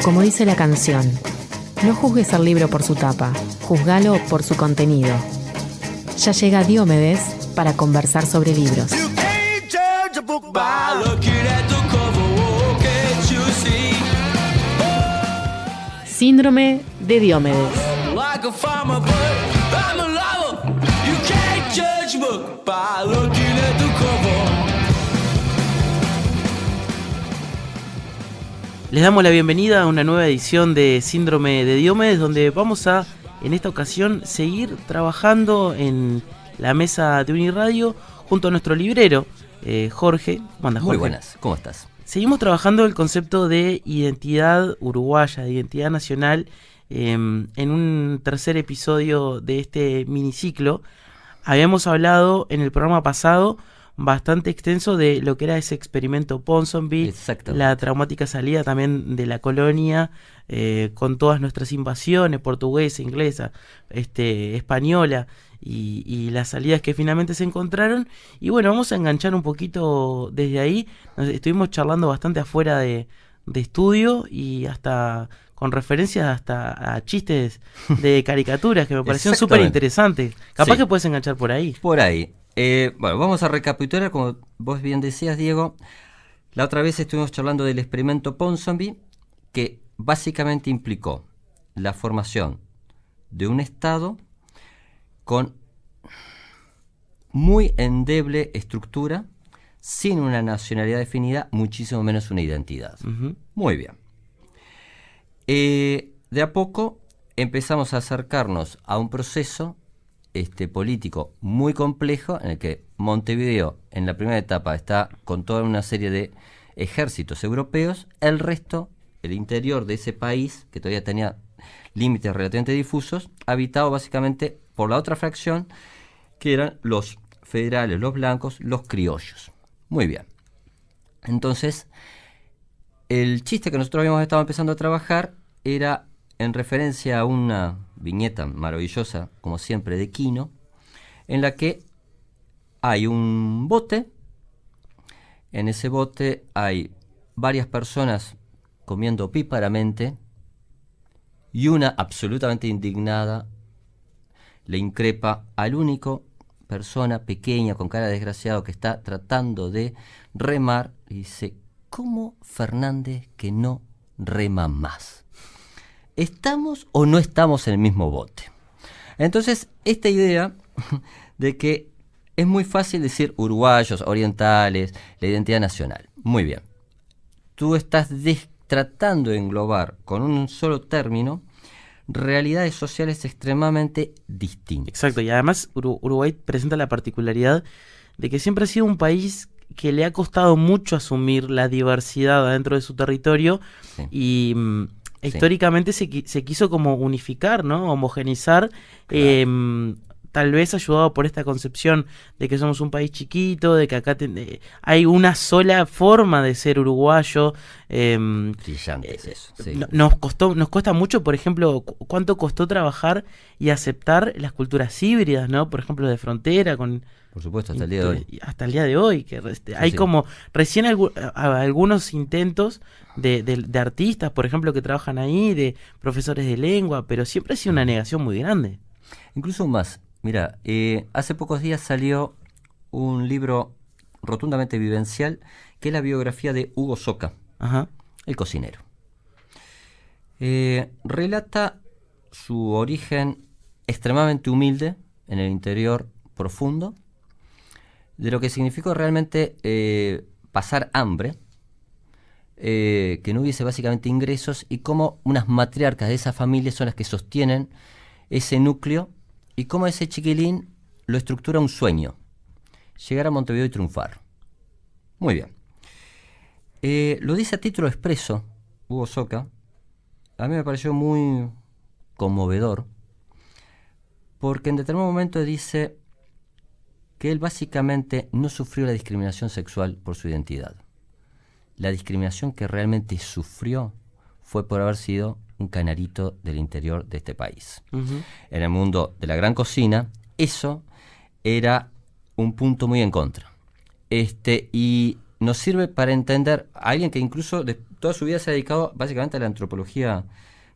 Como dice la canción, no juzgues al libro por su tapa, juzgalo por su contenido. Ya llega Diomedes para conversar sobre libros. Síndrome de Diomedes. Les damos la bienvenida a una nueva edición de Síndrome de Diomedes, donde vamos a, en esta ocasión, seguir trabajando en la mesa de Uniradio junto a nuestro librero, Jorge. ¿Cómo andas, Jorge? Muy buenas, ¿cómo estás? Seguimos trabajando el concepto de identidad uruguaya, de identidad nacional, en un tercer episodio de este miniciclo. Habíamos hablado en el programa pasado bastante extenso de lo que era ese experimento Ponsonby, la traumática salida también de la colonia, con todas nuestras invasiones portuguesa, inglesa, española y las salidas que finalmente se encontraron. Y bueno, vamos a enganchar un poquito desde ahí. Estuvimos charlando bastante afuera de estudio y hasta con referencias hasta a chistes de caricaturas que me parecieron súper interesantes. Capaz que puedes enganchar por ahí. Por ahí. Bueno, vamos a recapitular, como vos bien decías, Diego. La otra vez estuvimos charlando del experimento Ponsonby, que básicamente implicó la formación de un Estado con muy endeble estructura, sin una nacionalidad definida, muchísimo menos una identidad. Uh-huh. Muy bien. De a poco empezamos a acercarnos a un proceso político muy complejo, en el que Montevideo en la primera etapa está con toda una serie de ejércitos europeos, el resto, el interior de ese país, que todavía tenía límites relativamente difusos, habitado básicamente por la otra fracción, que eran los federales, los blancos, los criollos. Muy bien. Entonces, el chiste que nosotros habíamos estado empezando a trabajar era en referencia a una viñeta maravillosa, como siempre, de Quino, en la que hay un bote. En ese bote hay varias personas comiendo píparamente, y una absolutamente indignada le increpa al único persona pequeña con cara de desgraciado que está tratando de remar, y dice: ¿cómo Fernández que no rema más? ¿Estamos o no estamos en el mismo bote? Entonces, esta idea de que es muy fácil decir uruguayos, orientales, la identidad nacional. Muy bien. Tú estás tratando de englobar con un solo término realidades sociales extremadamente distintas. Exacto, y además Uruguay presenta la particularidad de que siempre ha sido un país que le ha costado mucho asumir la diversidad dentro de su territorio. Sí. Y históricamente se quiso como unificar, ¿no? Homogenizar, claro. Tal vez ayudado por esta concepción de que somos un país chiquito, de que acá hay una sola forma de ser uruguayo. Brillante es eso. Sí. Nos cuesta mucho, por ejemplo, cuánto costó trabajar y aceptar las culturas híbridas, ¿no? Por ejemplo, de frontera con... Por supuesto, hasta el día de hoy. Hasta el día de hoy, que hay como recién algunos intentos de artistas, por ejemplo, que trabajan ahí, de profesores de lengua, pero siempre ha sido una negación muy grande. Incluso más. Mira, hace pocos días salió un libro rotundamente vivencial, que es la biografía de Hugo Soca, ajá, el cocinero. Relata su origen extremadamente humilde en el interior profundo, de lo que significó realmente pasar hambre, que no hubiese básicamente ingresos, y cómo unas matriarcas de esa familia son las que sostienen ese núcleo, y cómo ese chiquilín lo estructura un sueño: llegar a Montevideo y triunfar. Muy bien. Lo dice a título expreso Hugo Soca. A mí me pareció muy conmovedor, porque en determinado momento dice que él básicamente no sufrió la discriminación sexual por su identidad. La discriminación que realmente sufrió fue por haber sido un canarito del interior de este país. Uh-huh. En el mundo de la gran cocina, eso era un punto muy en contra. Y nos sirve para entender a alguien que incluso de toda su vida se ha dedicado básicamente a la antropología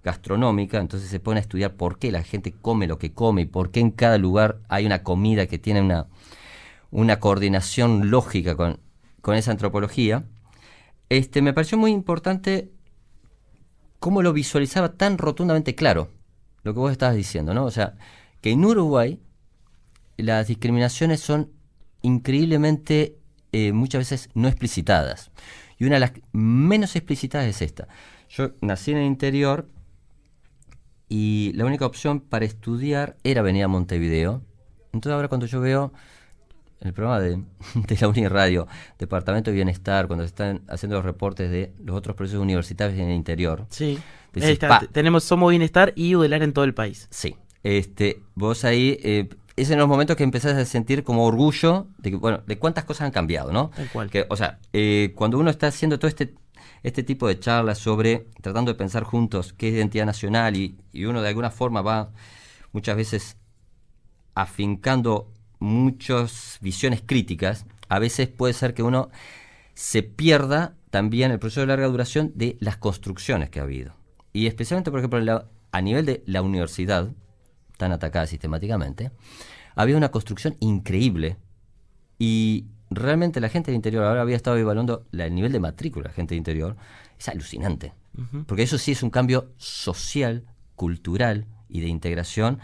gastronómica, entonces se pone a estudiar por qué la gente come lo que come y por qué en cada lugar hay una comida que tiene una coordinación lógica con esa antropología. Me pareció muy importante cómo lo visualizaba tan rotundamente claro, lo que vos estabas diciendo, ¿no? O sea, que en Uruguay las discriminaciones son increíblemente muchas veces no explicitadas. Y una de las menos explicitadas es esta. Yo nací en el interior y la única opción para estudiar era venir a Montevideo. Entonces ahora cuando yo veo el programa de la Uniradio, Departamento de Bienestar, cuando se están haciendo los reportes de los otros procesos universitarios en el interior. Sí, decís, tenemos Somos Bienestar y UDELAR en todo el país. Sí, vos ahí, es en los momentos que empezás a sentir como orgullo de que, bueno, de cuántas cosas han cambiado, ¿no? Tal cual. Que, o sea, cuando uno está haciendo todo este tipo de charlas sobre, tratando de pensar juntos qué es identidad nacional y uno de alguna forma va muchas veces afincando muchas visiones críticas, a veces puede ser que uno se pierda también el proceso de larga duración de las construcciones que ha habido. Y especialmente, por ejemplo, a nivel de la universidad, tan atacada sistemáticamente, había una construcción increíble y realmente la gente del interior, ahora había estado evaluando el nivel de matrícula de la gente del interior, es alucinante. Uh-huh. Porque eso sí es un cambio social, cultural y de integración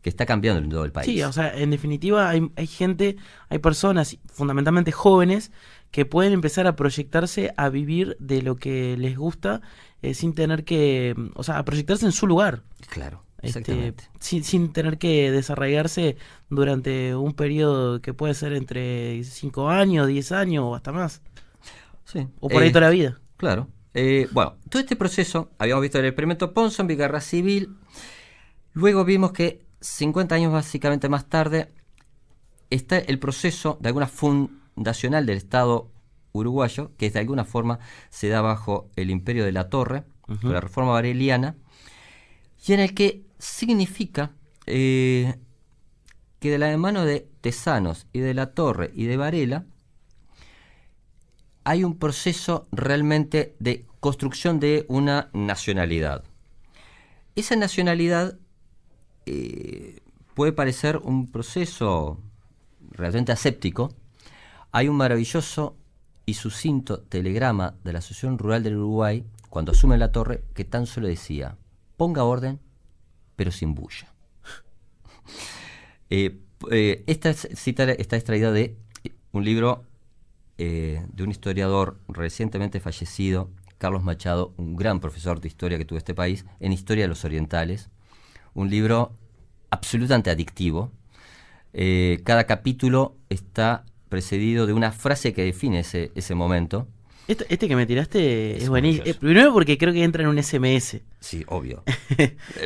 que está cambiando en todo el país. Sí, o sea, en definitiva hay gente, hay personas, fundamentalmente jóvenes, que pueden empezar a proyectarse a vivir de lo que les gusta sin tener que, o sea, a proyectarse en su lugar. Claro, exactamente. Sin tener que desarraigarse durante un periodo que puede ser entre 5 años, 10 años o hasta más. Sí. O por ahí toda la vida. Claro. Bueno, todo este proceso, habíamos visto el experimento Ponsonby, Guerra Civil, luego vimos que 50 años básicamente más tarde está el proceso de alguna fundacional del Estado uruguayo, que de alguna forma se da bajo el imperio de la Torre, uh-huh, la reforma vareliana, y en el que significa que de la mano de Tezanos y de la Torre y de Varela hay un proceso realmente de construcción de una nacionalidad. Esa nacionalidad puede parecer un proceso realmente aséptico. Hay un maravilloso y sucinto telegrama de la Asociación Rural del Uruguay, cuando asume la Torre, que tan solo decía: ponga orden, pero sin bulla. Esta cita está extraída de un libro de un historiador recientemente fallecido, Carlos Machado, un gran profesor de historia que tuvo este país, en Historia de los Orientales. Un libro absolutamente adictivo. Cada capítulo está precedido de una frase que define ese momento. Este que me tiraste es buenísimo. Primero porque creo que entra en un SMS. Sí, obvio.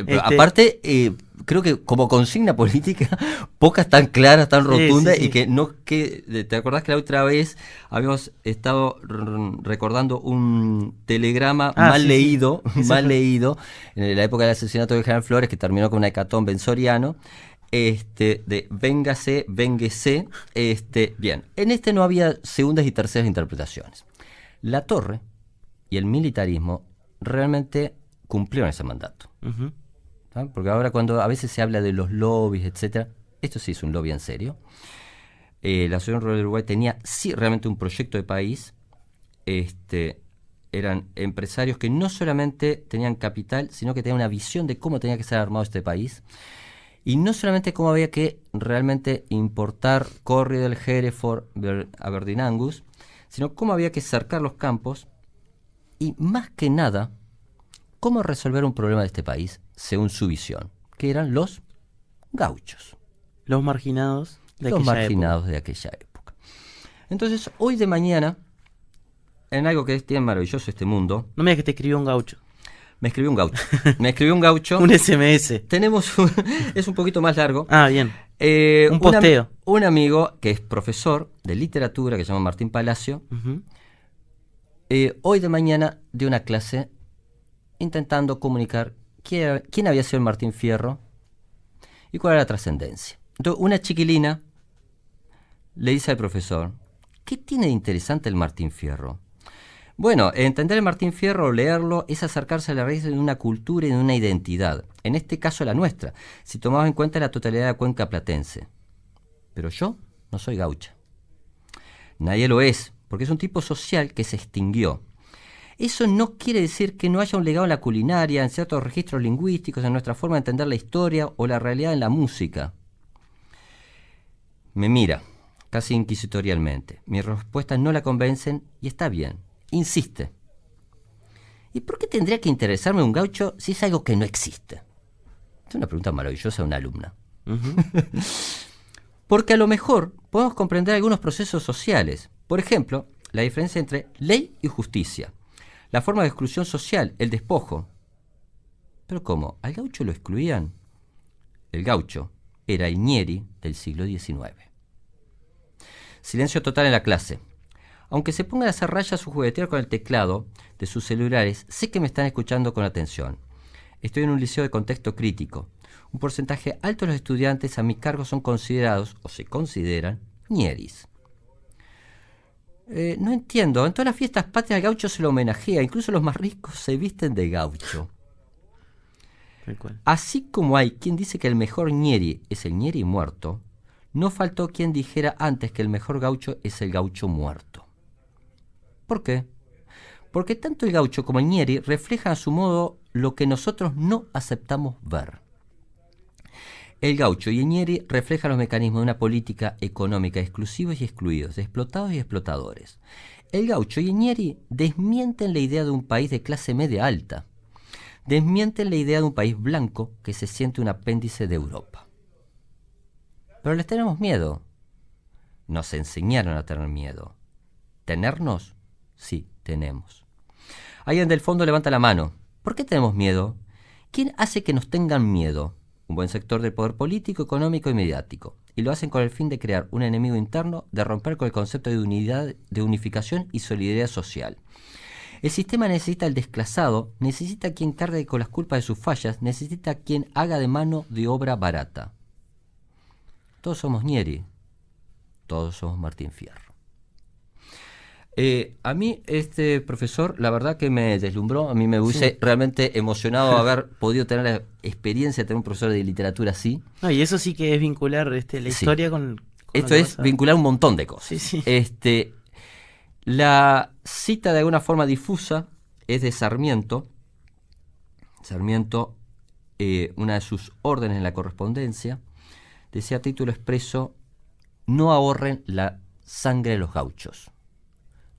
Pero aparte, creo que como consigna política, pocas tan claras, tan rotundas, sí. Y que no que ¿te acordás que la otra vez habíamos estado recordando un telegrama mal leído en la época del asesinato de General Flores, que terminó con una hecatombe en Soriano? De véngase, vénguese. Bien, en no había segundas y terceras interpretaciones. La Torre y el militarismo realmente cumplieron ese mandato. Uh-huh. ¿Ah? Porque ahora cuando a veces se habla de los lobbies, etcétera, esto sí es un lobby en serio. La Asociación Rural del Uruguay tenía sí realmente un proyecto de país. Eran empresarios que no solamente tenían capital, sino que tenían una visión de cómo tenía que ser armado este país. Y no solamente cómo había que realmente importar Corriedale, Hereford, Aberdeen Angus, sino cómo había que cercar los campos y, más que nada, cómo resolver un problema de este país según su visión, que eran los gauchos. Los marginados de aquella época. Entonces, hoy de mañana, en algo que es tan maravilloso este mundo... No me digas que te escribió un gaucho. Me escribió un gaucho. Un SMS. Es un poquito más largo. Ah, bien. Un posteo. Un amigo que es profesor de literatura, que se llama Martín Palacio, uh-huh, hoy de mañana dio una clase intentando comunicar quién había sido el Martín Fierro y cuál era la trascendencia. Entonces, una chiquilina le dice al profesor: ¿Qué tiene de interesante el Martín Fierro? Bueno, entender el Martín Fierro o leerlo es acercarse a la raíz de una cultura y de una identidad. En este caso la nuestra, si tomamos en cuenta la totalidad de la cuenca platense. Pero yo no soy gaucha. Nadie lo es, porque es un tipo social que se extinguió. Eso no quiere decir que no haya un legado en la culinaria, en ciertos registros lingüísticos, en nuestra forma de entender la historia o la realidad en la música. Me mira, casi inquisitorialmente. Mis respuestas no la convencen y está bien. Insiste. ¿Y por qué tendría que interesarme un gaucho si es algo que no existe? Es una pregunta maravillosa de una alumna. Ujú. Porque a lo mejor podemos comprender algunos procesos sociales. Por ejemplo, la diferencia entre ley y justicia. La forma de exclusión social, el despojo. ¿Pero cómo? ¿Al gaucho lo excluían? El gaucho era el ñeri del siglo XIX. Silencio total en la clase. Aunque se pongan a hacer rayas o juguetear con el teclado de sus celulares, sé que me están escuchando con atención. Estoy en un liceo de contexto crítico. Un porcentaje alto de los estudiantes a mi cargo son considerados, o se consideran, ñeris. No entiendo, en todas las fiestas patrias al gaucho se lo homenajea, incluso los más ricos se visten de gaucho. Tal cual. Así como hay quien dice que el mejor ñeri es el ñeri muerto, no faltó quien dijera antes que el mejor gaucho es el gaucho muerto. ¿Por qué? Porque tanto el gaucho como el ñeri reflejan a su modo lo que nosotros no aceptamos ver. El gaucho y el ñeri reflejan los mecanismos de una política económica de exclusivos y excluidos, de explotados y explotadores. El gaucho y el ñeri desmienten la idea de un país de clase media alta. Desmienten la idea de un país blanco que se siente un apéndice de Europa. Pero les tenemos miedo. Nos enseñaron a tener miedo. ¿Tenernos? Sí, tenemos. Alguien del fondo levanta la mano. ¿Por qué tenemos miedo? ¿Quién hace que nos tengan miedo? Un buen sector del poder político, económico y mediático. Y lo hacen con el fin de crear un enemigo interno, de romper con el concepto de unidad, de unificación y solidaridad social. El sistema necesita al desclasado, necesita a quien cargue con las culpas de sus fallas, necesita a quien haga de mano de obra barata. Todos somos ñeri, todos somos Martín Fierro. A mí este profesor, la verdad que me deslumbró, a mí me hubiese realmente emocionado haber podido tener la experiencia de tener un profesor de literatura así. No, y eso sí que es vincular la historia con Esto es vincular un montón de cosas. Sí, sí. La cita de alguna forma difusa es de Sarmiento. Sarmiento, una de sus órdenes en la correspondencia, decía a título expreso: no ahorren la sangre de los gauchos.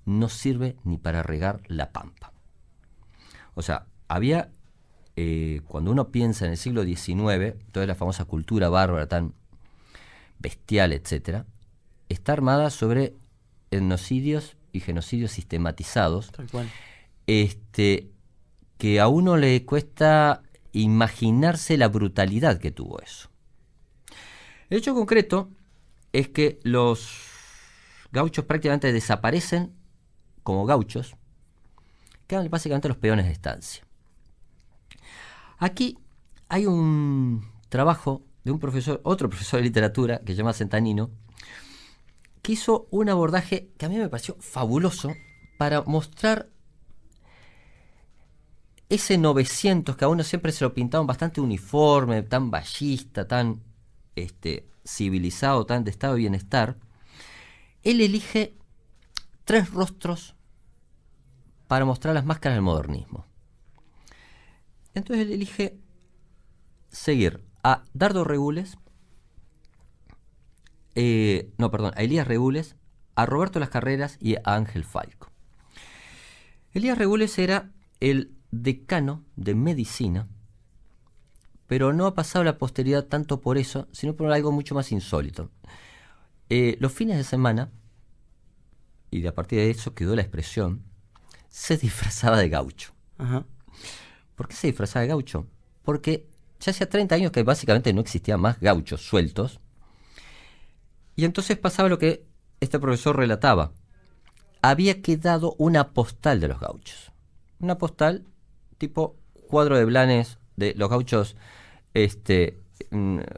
No sirve ni para regar la pampa. O sea, había, cuando uno piensa en el siglo XIX, toda la famosa cultura bárbara tan bestial, etcétera, está armada sobre etnocidios y genocidios sistematizados. Tal cual. Que a uno le cuesta imaginarse la brutalidad que tuvo eso. El hecho concreto es que los gauchos prácticamente desaparecen como gauchos, quedan básicamente los peones de estancia. Aquí hay un trabajo de un profesor, otro profesor de literatura, que se llama Centanino, que hizo un abordaje que a mí me pareció fabuloso para mostrar ese 900 que a uno siempre se lo pintaban bastante uniforme, tan ballista, tan civilizado, tan de estado de bienestar. Él elige 3 rostros para mostrar las máscaras del modernismo. Entonces él elige seguir a Dardo Regules, a Elías Regules, a Roberto Las Carreras y a Ángel Falco. Elías Regules era el decano de medicina, pero no ha pasado a la posteridad tanto por eso, sino por algo mucho más insólito. Los fines de semana, y de a partir de eso quedó la expresión, se disfrazaba de gaucho. Ajá. ¿Por qué se disfrazaba de gaucho? Porque ya hacía 30 años que básicamente no existían más gauchos sueltos, y entonces pasaba lo que este profesor relataba. Había quedado una postal de los gauchos. Una postal tipo cuadro de Blanes de los gauchos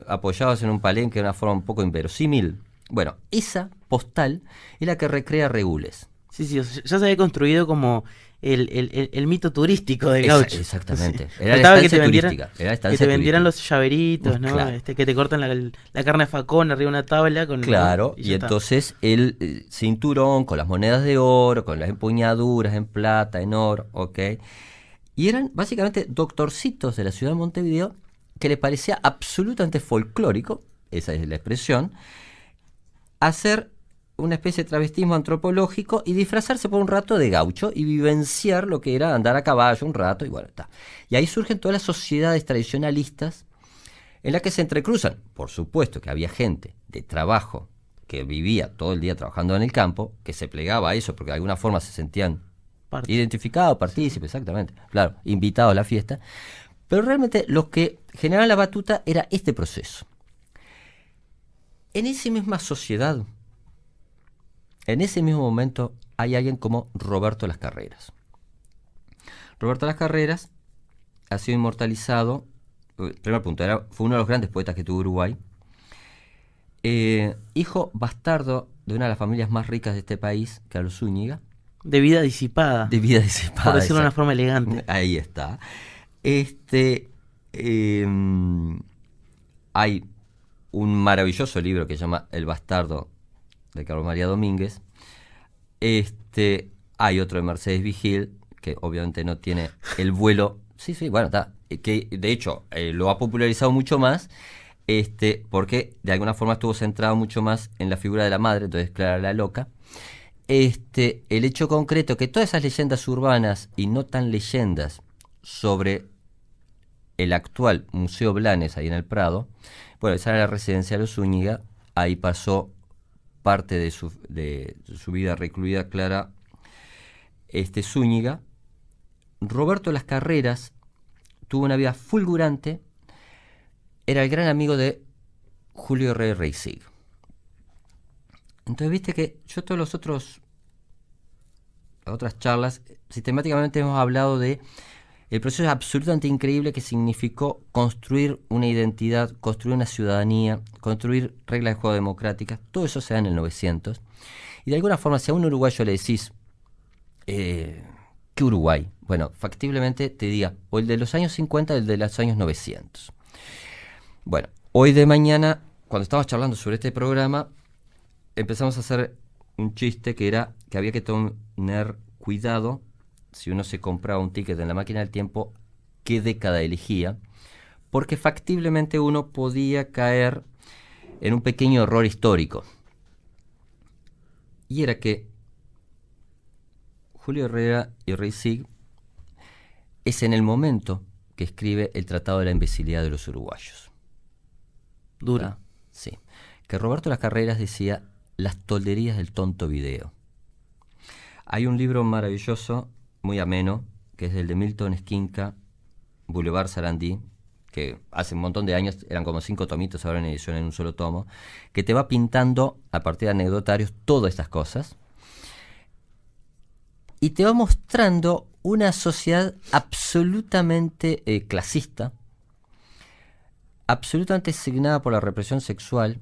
apoyados en un palenque de una forma un poco inverosímil. Bueno, esa postal es la que recrea Regules. Sí, sí, o sea, ya se había construido como el mito turístico de Gaucho. Exactamente. Sí. Era la Faltaba estancia turística. Que te vendieran los llaveritos, ¿no? Claro. Que te cortan la carne de facón arriba de una tabla. Claro, ya y está. entonces el cinturón con las monedas de oro, con las empuñaduras en plata, en oro, ¿ok? Y eran básicamente doctorcitos de la ciudad de Montevideo que le parecía absolutamente folclórico, esa es la expresión, hacer una especie de travestismo antropológico y disfrazarse por un rato de gaucho y vivenciar lo que era andar a caballo un rato y bueno, está. Y ahí surgen todas las sociedades tradicionalistas en las que se entrecruzan. Por supuesto que había gente de trabajo que vivía todo el día trabajando en el campo, que se plegaba a eso porque de alguna forma se sentían identificados, partícipes, exactamente, claro, invitados a la fiesta. Pero realmente los que generaban la batuta era este proceso. En esa misma sociedad, en ese mismo momento, hay alguien como Roberto Las Carreras. Roberto Las Carreras ha sido inmortalizado, primer punto, fue uno de los grandes poetas que tuvo Uruguay, hijo bastardo de una de las familias más ricas de este país, Carlos Zúñiga. De vida disipada. De vida disipada. Por decirlo de una forma elegante. Ahí está. Hay un maravilloso libro que se llama El bastardo de Carlos María Domínguez. Hay otro de Mercedes Vigil, que obviamente no tiene el vuelo. Sí, bueno, está. Que de hecho lo ha popularizado mucho más, porque de alguna forma estuvo centrado mucho más en la figura de la madre, entonces Clara la Loca. El hecho concreto que todas esas leyendas urbanas y no tan leyendas sobre el actual Museo Blanes ahí en el Prado, bueno, esa era la residencia de los Zúñiga, ahí pasó parte de su vida recluida Clara Zúñiga. Roberto Las Carreras tuvo una vida fulgurante, era el gran amigo de Julio Reisig. Entonces viste que yo todas las otras charlas sistemáticamente hemos hablado de el proceso absolutamente increíble que significó construir una identidad, construir una ciudadanía, construir reglas de juego democráticas. Todo eso se da en el 900. Y de alguna forma, si a un uruguayo le decís, ¿qué Uruguay? Bueno, factiblemente te diga, o el de los años 50 o el de los años 900. Bueno, hoy de mañana, cuando estábamos charlando sobre este programa, empezamos a hacer un chiste que era que había que tener cuidado si uno se compraba un ticket en la máquina del tiempo, qué década elegía, porque factiblemente uno podía caer en un pequeño error histórico. Y era que Julio Herrera y Reisig es en el momento que escribe el Tratado de la Imbecilidad de los Uruguayos. Dura. Sí. Que Roberto Las Carreras decía las tolderías del tonto video. Hay un libro maravilloso, muy ameno, que es el de Milton Esquinca, Boulevard Sarandí, que hace un montón de años eran como 5 tomitos, ahora en edición en un solo tomo, que te va pintando a partir de anecdotarios todas estas cosas y te va mostrando una sociedad absolutamente clasista, absolutamente asignada por la represión sexual,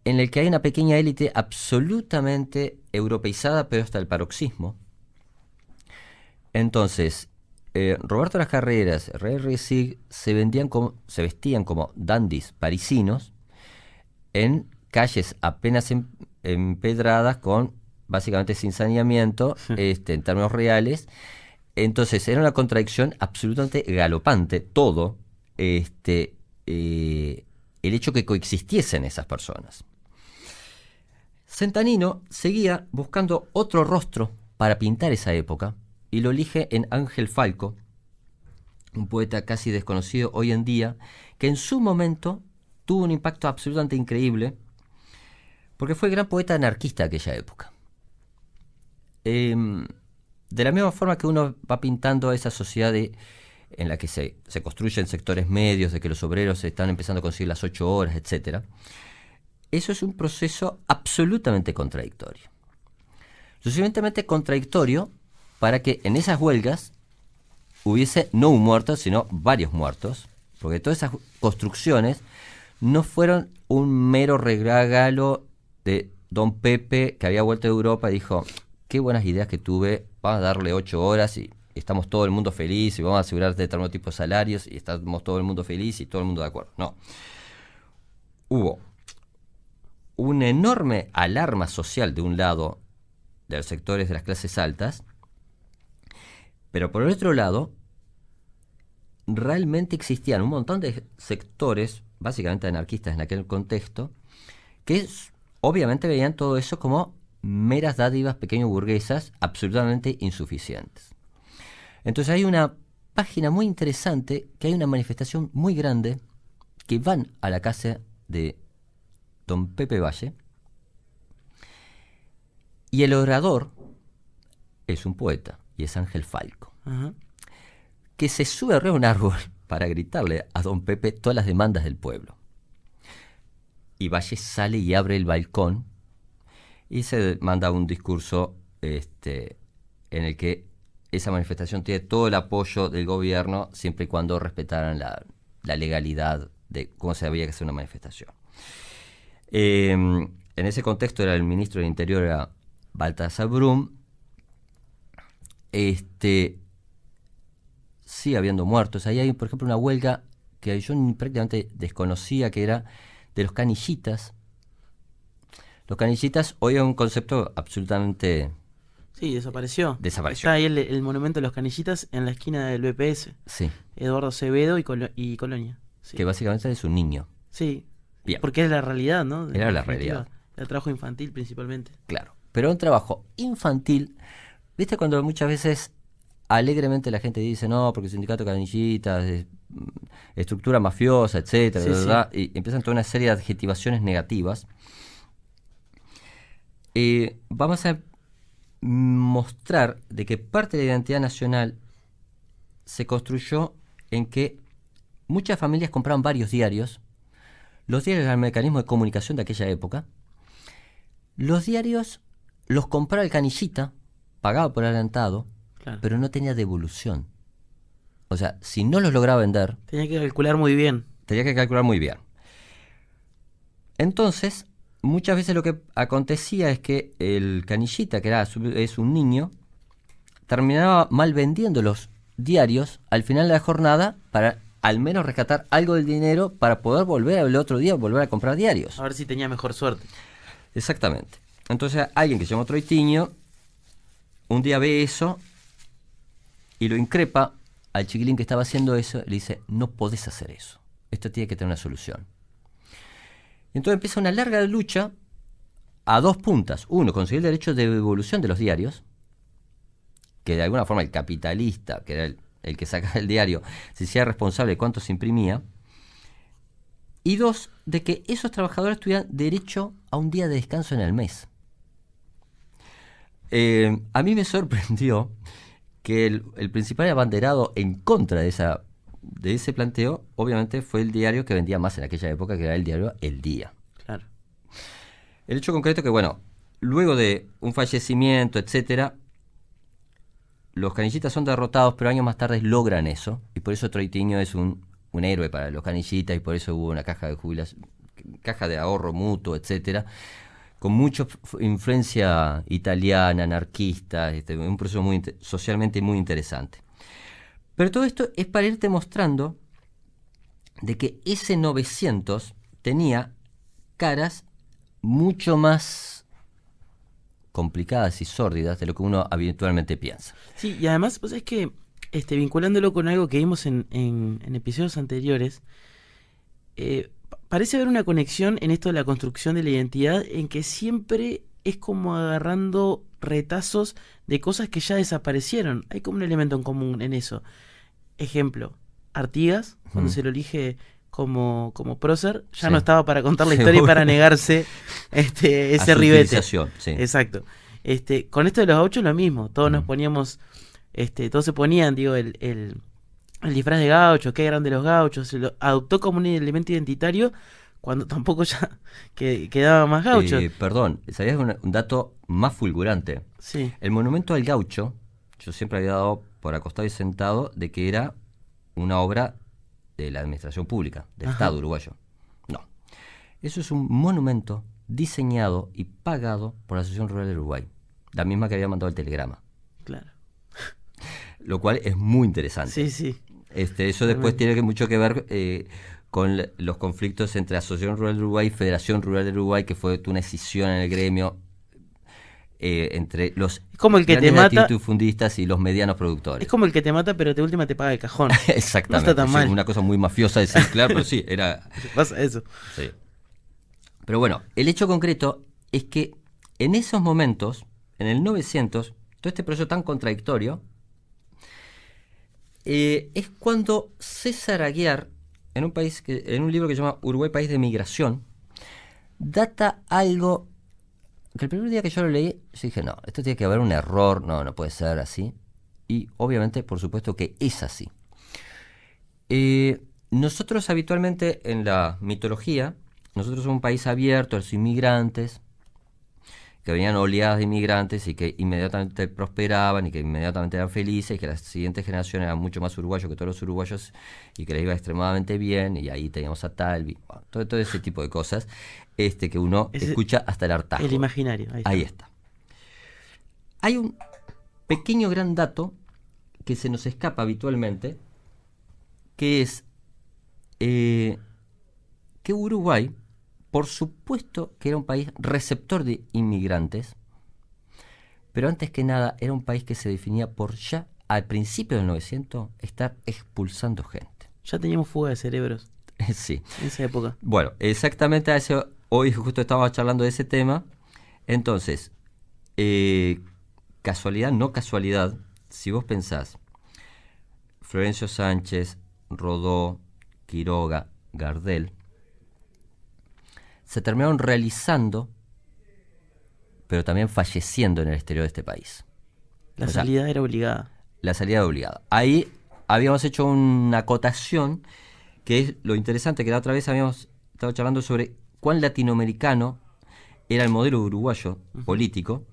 en el que hay una pequeña élite absolutamente europeizada, pero hasta el paroxismo. Entonces, Roberto Las Carreras, Reisig se vestían como dandis parisinos en calles apenas empedradas, con básicamente sin saneamiento, en términos reales. Entonces era una contradicción absolutamente galopante todo el hecho que coexistiesen esas personas. Centanino seguía buscando otro rostro para pintar esa época y lo elige en Ángel Falco, un poeta casi desconocido hoy en día, que en su momento tuvo un impacto absolutamente increíble porque fue el gran poeta anarquista de aquella época. De la misma forma que uno va pintando esa sociedad en la que se construyen sectores medios, de que los obreros están empezando a conseguir las 8 horas, etc. Eso es un proceso absolutamente contradictorio. Suficientemente contradictorio para que en esas huelgas hubiese no un muerto, sino varios muertos, porque todas esas construcciones no fueron un mero regalo de don Pepe, que había vuelto de Europa y dijo, qué buenas ideas que tuve, vamos a darle 8 horas y estamos todo el mundo feliz y vamos a asegurar determinado tipo de salarios y estamos todo el mundo feliz y todo el mundo de acuerdo. No. Hubo una enorme alarma social de un lado de los sectores de las clases altas, pero por el otro lado realmente existían un montón de sectores, básicamente anarquistas en aquel contexto, que obviamente veían todo eso como meras dádivas pequeño burguesas absolutamente insuficientes. Entonces hay una página muy interesante, que hay una manifestación muy grande, que van a la casa de don Pepe Valle, y el orador es un poeta, y es Ángel Falco, que se sube arriba de un árbol para gritarle a don Pepe todas las demandas del pueblo. Y Valle sale y abre el balcón y se manda un discurso en el que esa manifestación tiene todo el apoyo del gobierno siempre y cuando respetaran la legalidad de cómo se había que hacer una manifestación. En ese contexto era el ministro del Interior, era Baltasar Brum. Sigue habiendo muertos. Ahí hay, por ejemplo, una huelga que yo prácticamente desconocía, que era de los canillitas. Los canillitas hoy es un concepto absolutamente... Sí, desapareció. Desapareció. Está ahí el monumento de los canillitas en la esquina del BPS. Sí. Eduardo Acevedo y Colonia. Sí. Que básicamente es un niño. Sí. Bien. Porque era la realidad, ¿no? Era la realidad. El trabajo infantil principalmente. Claro. Pero un trabajo infantil, ¿viste cuando muchas veces alegremente la gente dice, no, porque el sindicato canillitas, estructura mafiosa, etcétera, Sí, ¿verdad? Y empiezan toda una serie de adjetivaciones negativas. Vamos a mostrar de que parte de la identidad nacional se construyó en que muchas familias compraban varios diarios. Los diarios eran el mecanismo de comunicación de aquella época. Los diarios los compraba el canillita, pagaba por adelantado, Claro. pero no tenía devolución. O sea, si no los lograba vender, Tenía que calcular muy bien. tenía que calcular muy bien. Entonces, muchas veces lo que acontecía es que el canillita, que es un niño, terminaba mal vendiendo los diarios al final de la jornada para al menos rescatar algo del dinero para poder volver al otro día, volver a comprar diarios. A ver si tenía mejor suerte. Exactamente. Entonces alguien que se llama Troitiño un día ve eso y lo increpa al chiquilín que estaba haciendo eso. Le dice, no podés hacer eso, esto tiene que tener una solución. Y entonces empieza una larga lucha a dos puntas. Uno, conseguir el derecho de devolución de los diarios, que de alguna forma el capitalista, que era el que sacaba el diario, se hacía responsable de cuánto se imprimía. Y dos, de que esos trabajadores tuvieran derecho a un día de descanso en el mes. A mí me sorprendió que el principal abanderado en contra de ese planteo, obviamente, fue el diario que vendía más en aquella época, que era el diario El Día. Claro. El hecho concreto que, bueno, luego de un fallecimiento, etcétera, los canillitas son derrotados, pero años más tarde logran eso, y por eso Troitiño es un héroe para los canillitas, y por eso hubo una caja de jubilación, caja de ahorro mutuo, etcétera, con mucha influencia italiana, anarquista, un proceso socialmente muy interesante. Pero todo esto es para irte mostrando de que ese 900 tenía caras mucho más complicadas y sórdidas de lo que uno habitualmente piensa. Sí, y además, pues es que vinculándolo con algo que vimos en episodios anteriores, parece haber una conexión en esto de la construcción de la identidad, en que siempre es como agarrando retazos de cosas que ya desaparecieron. Hay como un elemento en común en eso. Ejemplo, Artigas, cuando se lo elige como prócer, ya no estaba para contar la historia y para negarse ese ribete. Sí. Exacto. Con esto de los gauchos lo mismo. Todos nos poníamos, todos se ponían, digo, el disfraz de gaucho, qué grande los gauchos. Se lo adoptó como un elemento identitario cuando tampoco ya quedaba más gaucho. Perdón, ¿sabías un dato más fulgurante? Sí. El monumento al gaucho, yo siempre había dado por acostado y sentado de que era una obra de la administración pública, del Estado uruguayo. No. Eso es un monumento diseñado y pagado por la Asociación Rural del Uruguay, la misma que había mandado el telegrama. Claro. Lo cual es muy interesante. Sí, sí. Eso después tiene mucho que ver con los conflictos entre Asociación Rural del Uruguay y Federación Rural del Uruguay, que fue una escisión en el gremio entre los como el que grandes te mata, latifundistas y los medianos productores. Es como el que te mata, pero de última te paga el cajón. Exactamente. No está tan mal. Una cosa muy mafiosa de decir, claro, pero sí, era... Pasa eso. Sí. Pero bueno, el hecho concreto es que en esos momentos, en el 900, todo este proceso tan contradictorio, es cuando César Aguiar, en un libro que se llama Uruguay, País de Migración, data algo que el primer día que yo lo leí, yo dije, no, esto tiene que haber un error, no puede ser así. Y obviamente, por supuesto que es así. Nosotros habitualmente en la mitología, nosotros somos un país abierto a los inmigrantes, que venían oleadas de inmigrantes y que inmediatamente prosperaban y que inmediatamente eran felices y que la siguiente generación eran mucho más uruguayos que todos los uruguayos y que les iba extremadamente bien, y ahí teníamos a Talvi, bueno, todo ese tipo de cosas que uno escucha hasta el hartazgo. El imaginario. Ahí está. Hay un pequeño gran dato que se nos escapa habitualmente, que es que Uruguay, por supuesto que era un país receptor de inmigrantes, pero antes que nada era un país que se definía por ya, al principio del 900, estar expulsando gente. Ya teníamos fuga de cerebros. Sí. En esa época. Bueno, exactamente a eso, hoy justo estábamos charlando de ese tema. Entonces, casualidad, no casualidad, si vos pensás, Florencio Sánchez, Rodó, Quiroga, Gardel, se terminaron realizando, pero también falleciendo en el exterior de este país. La salida era obligada. La salida era obligada. Ahí habíamos hecho una acotación, que es lo interesante, que la otra vez habíamos estado charlando sobre cuán latinoamericano era el modelo uruguayo político.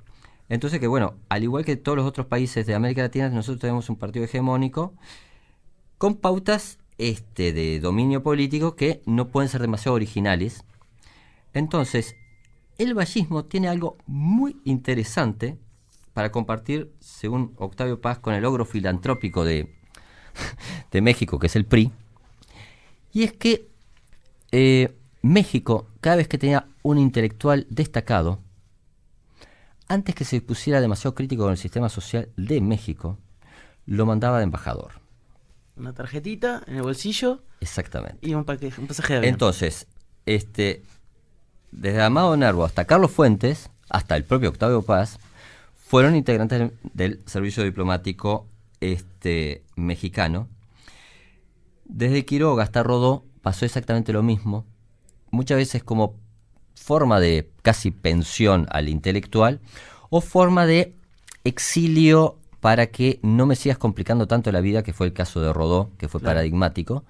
Entonces que bueno, al igual que todos los otros países de América Latina, nosotros tenemos un partido hegemónico con pautas de dominio político que no pueden ser demasiado originales. Entonces, el vallismo tiene algo muy interesante para compartir, según Octavio Paz, con el ogro filantrópico de México, que es el PRI. Y es que México, cada vez que tenía un intelectual destacado, antes que se pusiera demasiado crítico con el sistema social de México, lo mandaba de embajador. Una tarjetita en el bolsillo. Exactamente. Y un pasaje de avión. Entonces, desde Amado Nervo hasta Carlos Fuentes, hasta el propio Octavio Paz, fueron integrantes del servicio diplomático mexicano. Desde Quiroga hasta Rodó pasó exactamente lo mismo, muchas veces como forma de casi pensión al intelectual o forma de exilio para que no me sigas complicando tanto la vida, que fue el caso de Rodó, que fue paradigmático.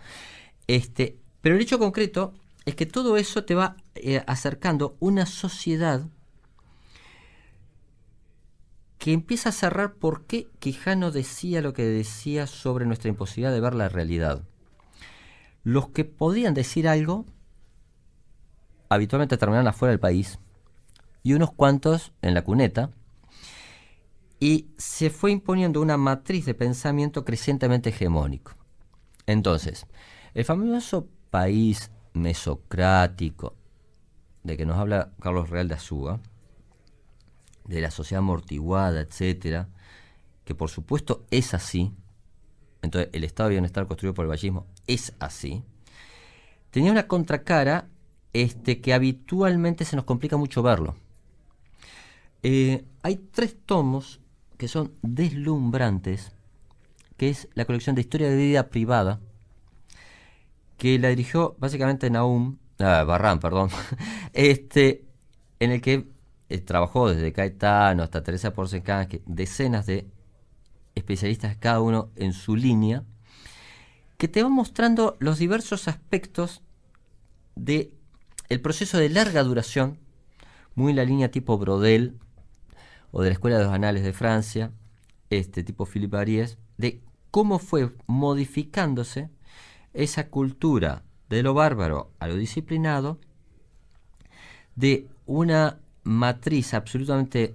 Pero el hecho concreto es que todo eso te va acercando una sociedad que empieza a cerrar por qué Quijano decía lo que decía sobre nuestra imposibilidad de ver la realidad. Los que podían decir algo habitualmente terminaban afuera del país y unos cuantos en la cuneta, y se fue imponiendo una matriz de pensamiento crecientemente hegemónico. Entonces, el famoso país mesocrático de que nos habla Carlos Real de Azúa, de la sociedad amortiguada, etcétera, que por supuesto es así. Entonces el estado de bienestar construido por el vallismo es así. Tenía una contracara que habitualmente se nos complica mucho verlo. Hay 3 tomos que son deslumbrantes, que es la colección de Historia de Vida Privada, que la dirigió básicamente Barrán, en el que trabajó desde Caetano hasta Teresa Porcencán, decenas de especialistas, cada uno en su línea, que te va mostrando los diversos aspectos de el proceso de larga duración, muy en la línea tipo Brodel o de la Escuela de los Anales de Francia, tipo Philippe Ariès, de cómo fue modificándose esa cultura de lo bárbaro a lo disciplinado de una matriz absolutamente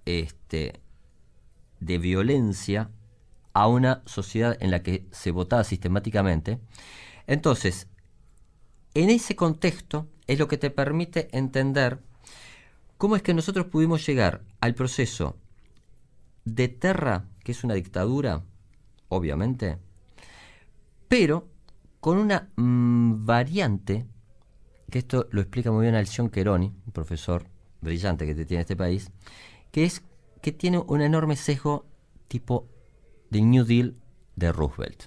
de violencia a una sociedad en la que se votaba sistemáticamente. Entonces, en ese contexto es lo que te permite entender cómo es que nosotros pudimos llegar al proceso de Terra, que es una dictadura, obviamente, pero con una variante, que esto lo explica muy bien Alcione Cheroni, un profesor brillante que tiene este país, que es que tiene un enorme sesgo tipo de New Deal de Roosevelt,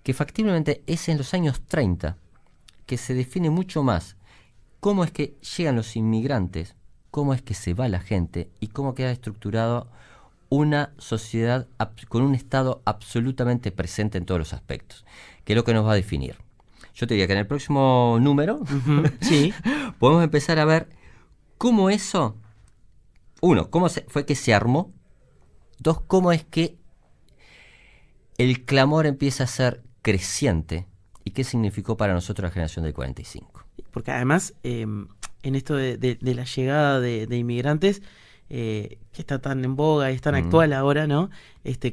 que factiblemente es en los años 30 que se define mucho más cómo es que llegan los inmigrantes, cómo es que se va la gente y cómo queda estructurado una sociedad con un Estado absolutamente presente en todos los aspectos, que es lo que nos va a definir. Yo te diría que en el próximo número sí. podemos empezar a ver cómo eso, uno, cómo fue que se armó, dos, cómo es que el clamor empieza a ser creciente y qué significó para nosotros la generación del 45. Porque además, en esto de la llegada de inmigrantes, que está tan en boga y es tan actual ahora, ¿no?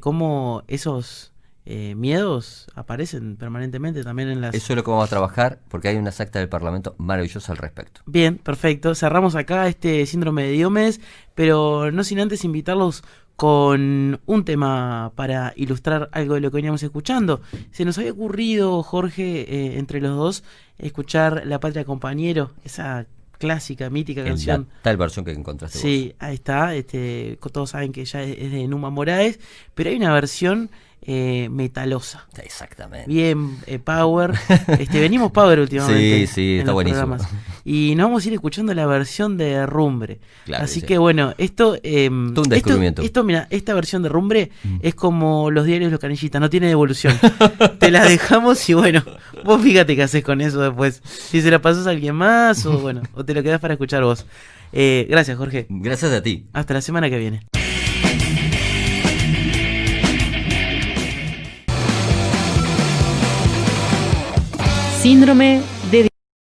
Cómo esos miedos aparecen permanentemente también en las... Eso es lo que vamos a trabajar, porque hay unas actas del Parlamento maravillosas al respecto. Bien, perfecto. Cerramos acá este síndrome de Diomedes, pero no sin antes invitarlos con un tema para ilustrar algo de lo que veníamos escuchando. Se nos había ocurrido, Jorge, entre los dos, escuchar La Patria Compañero, esa clásica, mítica canción. Tal versión que encontraste sí, vos. Ahí está. Todos saben que ya es de Numa Moraes, pero hay una versión metalosa. Exactamente. Bien, power. Venimos power últimamente. Sí, está buenísimo. Programas. Y nos vamos a ir escuchando la versión de Rumbre. Claro, así que bueno, todo un descubrimiento. Mira, esta versión de Rumbre es como los diarios Los Canillitas, no tiene devolución. Te la dejamos y bueno, vos fíjate qué haces con eso después. Si se la pasas a alguien más o bueno, o te lo quedás para escuchar vos. Gracias, Jorge. Gracias a ti. Hasta la semana que viene. Síndrome